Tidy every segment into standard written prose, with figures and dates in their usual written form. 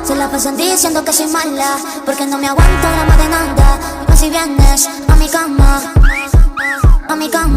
Se la pasan diciendo que soy mala, porque no me aguanto drama de nada. Y más si vienes a mi cama, a mi cama.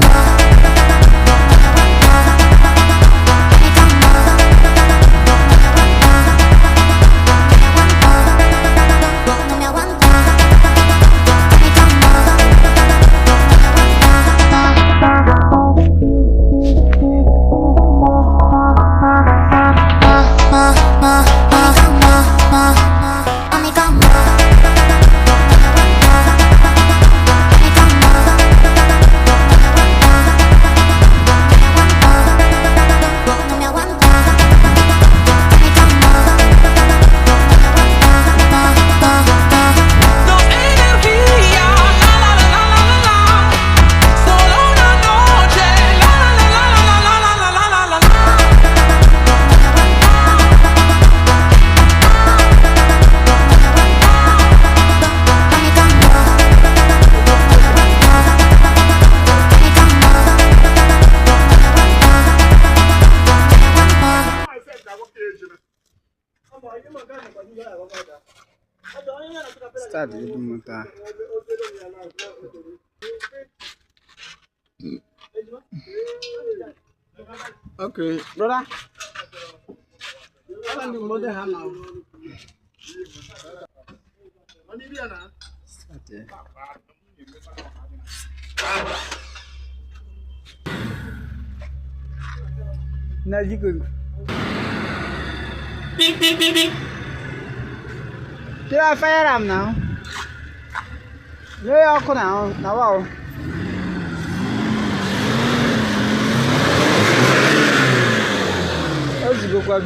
Start with Muta. Okay, brother. I want to mother her now. Start. Now you could. Did I fire them now? Yeah, I'll go now. Now, let's go for a